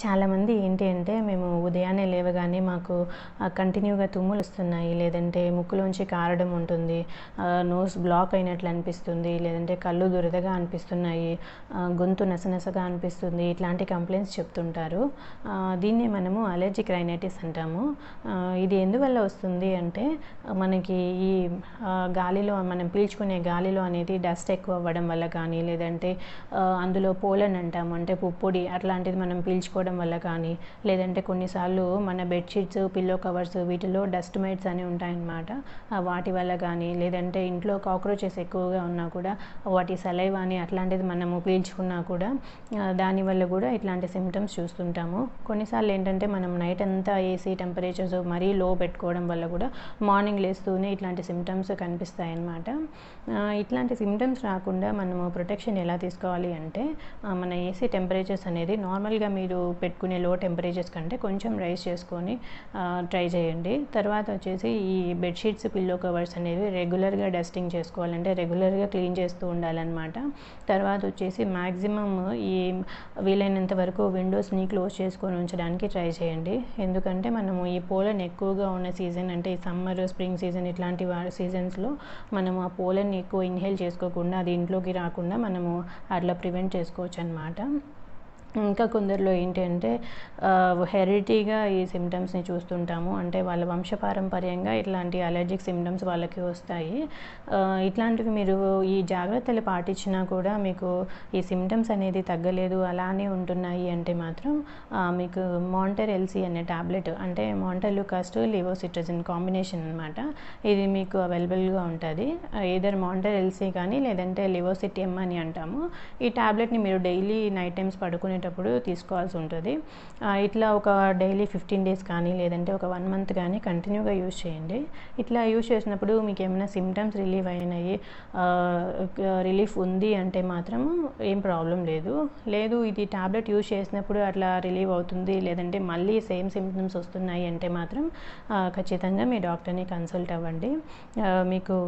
చాలామంది ఏంటి అంటే మేము ఉదయాన్నే లేవగానే మాకు కంటిన్యూగా తుమ్ములు వస్తున్నాయి, లేదంటే ముక్కులోంచి కారడం ఉంటుంది, నోస్ బ్లాక్ అయినట్లు అనిపిస్తుంది, లేదంటే కళ్ళు దురదగా అనిపిస్తున్నాయి, గొంతు నసనసగా అనిపిస్తుంది, ఇట్లాంటి కంప్లైంట్స్ చెప్తుంటారు. దీన్నే మనము అలర్జిక్ రైనైటిస్ అంటాము. ఇది ఎందువల్ల వస్తుంది అంటే మనకి ఈ గాలిలో మనం పీల్చుకునే గాలిలో అనేది డస్ట్ ఎక్కువ అవ్వడం వల్ల కానీ, లేదంటే అందులో పోలన్ అంటాము, అంటే పుప్పొడి అట్లాంటిది మనం పీల్చుకోవడం వల్ల కానీ, లేదంటే కొన్నిసార్లు మన బెడ్షీట్స్, పిల్లో కవర్స్ వీటిలో డస్ట్ మైట్స్ అని ఉంటాయన్నమాట. వాటి వల్ల కానీ, లేదంటే ఇంట్లో కాక్రోచెస్ ఎక్కువగా ఉన్నా కూడా వాటి సలైవా అని అట్లాంటిది మనము పీల్చుకున్నా కూడా దానివల్ల కూడా ఇట్లాంటి సిమ్టమ్స్ చూస్తుంటాము. కొన్నిసార్లు ఏంటంటే మనం నైట్ అంతా ఏసీ టెంపరేచర్స్ మరీ లో పెట్టుకోవడం వల్ల కూడా మార్నింగ్ లేస్తూనే ఇట్లాంటి సిమ్టమ్స్ కనిపిస్తాయి అన్నమాట. ఇట్లాంటి సిమ్టమ్స్ రాకుండా మనము ప్రొటెక్షన్ ఎలా తీసుకోవాలి అంటే మన ఏసీ టెంపరేచర్స్ అనేది నార్మల్గా మీరు పెట్టుకునే లో టెంపరేచర్స్ కంటే కొంచెం రైజ్ చేసుకొని ట్రై చేయండి. తర్వాత వచ్చేసి ఈ బెడ్షీట్స్, పిల్లో కవర్స్ అనేవి రెగ్యులర్గా డస్టింగ్ చేసుకోవాలంటే రెగ్యులర్గా క్లీన్ చేస్తూ ఉండాలన్నమాట. తర్వాత వచ్చేసి మ్యాక్సిమం ఈ వీలైనంత వరకు విండోస్ని క్లోజ్ చేసుకొని ఉంచడానికి ట్రై చేయండి. ఎందుకంటే మనము ఈ పోలన్ ఎక్కువగా ఉన్న సీజన్ అంటే ఈ సమ్మర్, స్ప్రింగ్ సీజన్ ఇట్లాంటి సీజన్స్లో మనము ఆ పోలన్ ఎక్కువ ఇన్హేల్ చేసుకోకుండా అది ఇంట్లోకి రాకుండా మనము అట్లా ప్రివెంట్ చేసుకోవచ్చు అన్నమాట. ఇంకా కొందరిలో ఏంటి అంటే హెరిడిటీగా ఈ సిమ్టమ్స్ని చూస్తుంటాము, అంటే వాళ్ళ వంశపారంపర్యంగా ఇట్లాంటి అలర్జిక్ సిమ్టమ్స్ వాళ్ళకి వస్తాయి. ఇట్లాంటివి మీరు ఈ జాగ్రత్తలు పాటించినా కూడా మీకు ఈ సిమ్టమ్స్ అనేది తగ్గలేదు, అలానే ఉంటున్నాయి అంటే మాత్రం మీకు మాంటర్ ఎల్సీ అనే టాబ్లెట్, అంటే మాంటెలుకాస్ట్ లివోసిట్రజిన్ కాంబినేషన్ అనమాట. ఇది మీకు అవైలబుల్గా ఉంటుంది. ఏదర్ మాంటర్ ఎల్సీ కానీ లేదంటే లివోసిట్ ఎమ్ అని అంటాము. ఈ టాబ్లెట్ని మీరు డైలీ నైట్ టైమ్స్ పడుకునేటప్పుడు తీసుకోవాల్సి ఉంటుంది. ఇట్లా ఒక డైలీ 15 days కానీ లేదంటే ఒక 1 month కానీ కంటిన్యూగా యూజ్ చేయండి. ఇట్లా యూజ్ చేసినప్పుడు మీకు ఏమైనా సిమ్టమ్స్ రిలీఫ్ ఉంది అంటే మాత్రం ఏం ప్రాబ్లం లేదు ఇది టాబ్లెట్ యూజ్ చేసినప్పుడు అట్లా రిలీవ్ అవుతుంది, లేదంటే మళ్ళీ సేమ్ సిమ్టమ్స్ వస్తున్నాయి అంటే మాత్రం ఖచ్చితంగా మీ డాక్టర్ని కన్సల్ట్ అవ్వండి. మీకు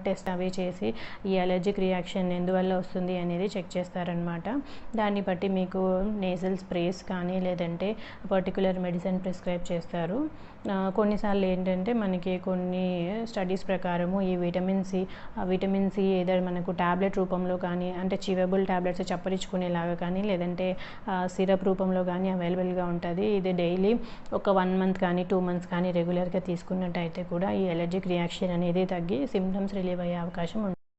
టెస్ట్ అవి చేసి ఈ అలర్జిక్ రియాక్షన్ ఎందువల్ల వస్తుంది అనేది చెక్ చేస్తారనమాట. దాన్ని బట్టి మీకు నేజల్ స్ప్రేస్ కానీ లేదంటే పర్టికులర్ మెడిసిన్ ప్రిస్క్రైబ్ చేస్తారు. కొన్నిసార్లు ఏంటంటే మనకి కొన్ని స్టడీస్ ప్రకారము ఈ విటమిన్ సి ఏదైనా మనకు టాబ్లెట్ రూపంలో కానీ, అంటే చివబుల్ టాబ్లెట్స్ చప్పరించుకునేలాగా కానీ, లేదంటే సిరప్ రూపంలో కానీ అవైలబుల్గా ఉంటుంది. ఇది డైలీ ఒక 1 month కానీ 2 months కానీ రెగ్యులర్గా తీసుకున్నట్టయితే కూడా ఈ అలర్జిక్ రియాక్షన్ అనేది తగ్గి సిమ్టమ్స్ రిలీవ్ అయ్యే అవకాశం ఉంటుంది.